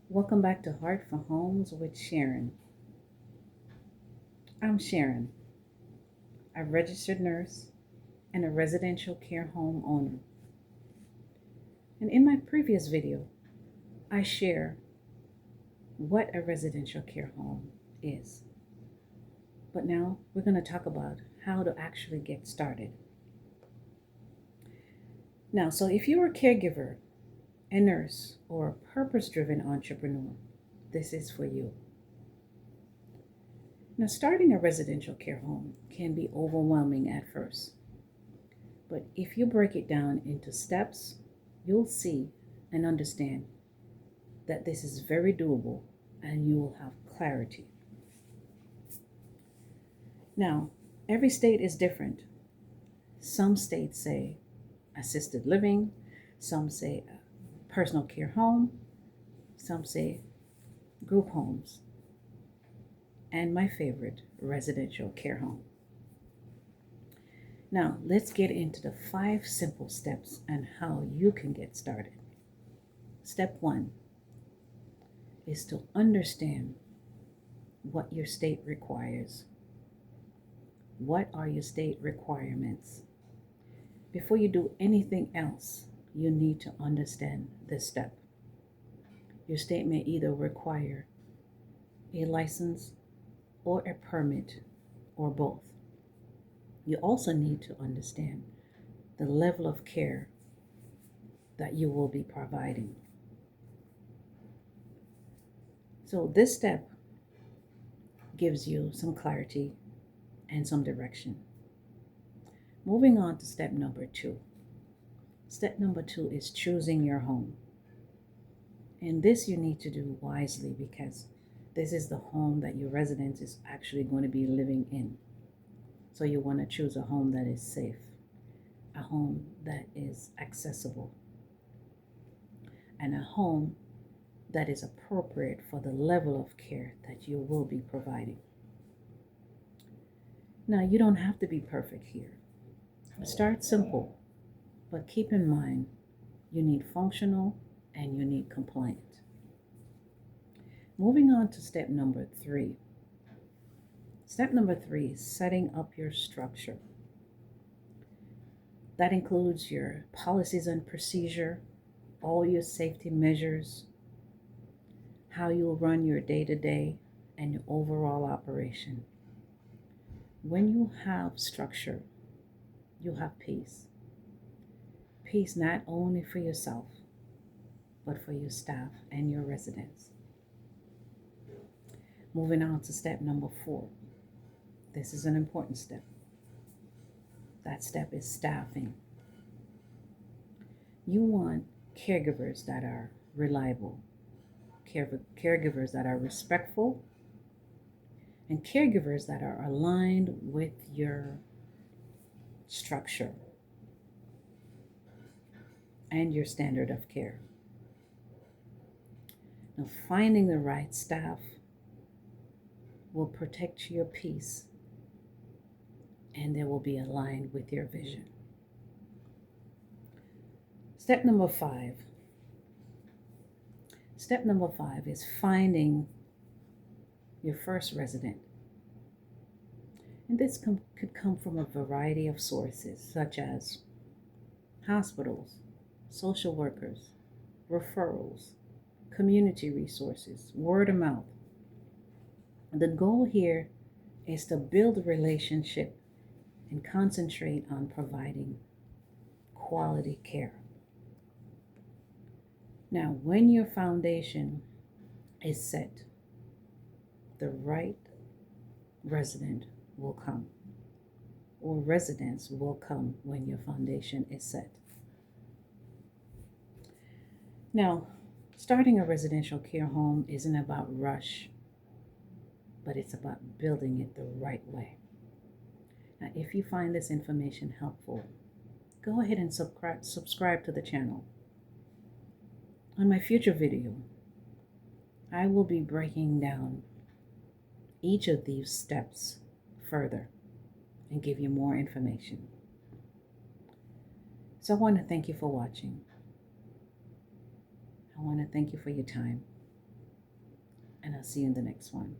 Welcome back to Heart for Homes with Sharon. I'm Sharon, a registered nurse and a residential care home owner. And in my previous video, I share what a residential care home is. But now we're going to talk about how to actually get started. Now, so if you're a caregiver, a nurse, or a purpose-driven entrepreneur, this is for you. Now, starting a residential care home can be overwhelming at first. But if you break it down into steps, you'll see and understand that this is very doable and you will have clarity. Now, every state is different. Some states say assisted living, some say personal care home, some say group homes, and my favorite, residential care home. Now, let's get into the 5 simple steps and how you can get started. Step 1 is to understand what your state requires. What are your state requirements? Before you do anything else, you need to understand this step. Your state may either require a license or a permit or both. You also need to understand the level of care that you will be providing. So this step gives you some clarity and some direction. Moving on to step number 2. Step number 2 is choosing your home. And this you need to do wisely because this is the home that your resident is actually going to be living in. So you want to choose a home that is safe, a home that is accessible, and a home that is appropriate for the level of care that you will be providing. Now, you don't have to be perfect here. Start simple, but keep in mind you need functional and you need compliant. Moving on to step number 3. Step number 3 is setting up your structure. That includes your policies and procedure, all your safety measures, how you'll run your day-to-day, and your overall operation. When you have structure, you have peace. Peace not only for yourself, but for your staff and your residents. Moving on to step number 4. This is an important step. That step is staffing. You want caregivers that are reliable, caregivers that are respectful, and caregivers that are aligned with your structure and your standard of care. Now, finding the right staff will protect your peace and they will be aligned with your vision. Step number 5. Step number 5 is finding your first resident. And this could come from a variety of sources, such as hospitals, social workers, referrals, community resources, word of mouth. The goal here is to build a relationship and concentrate on providing quality care. Now, when your foundation is set, the right resident will come, or residents will come when your foundation is set. Now, starting a residential care home isn't about rush, but it's about building it the right way. Now, if you find this information helpful, go ahead and subscribe to the channel. On my future video, I will be breaking down each of these steps further and give you more information. So I want to thank you for watching. I want to thank you for your time. and I'll see you in the next one.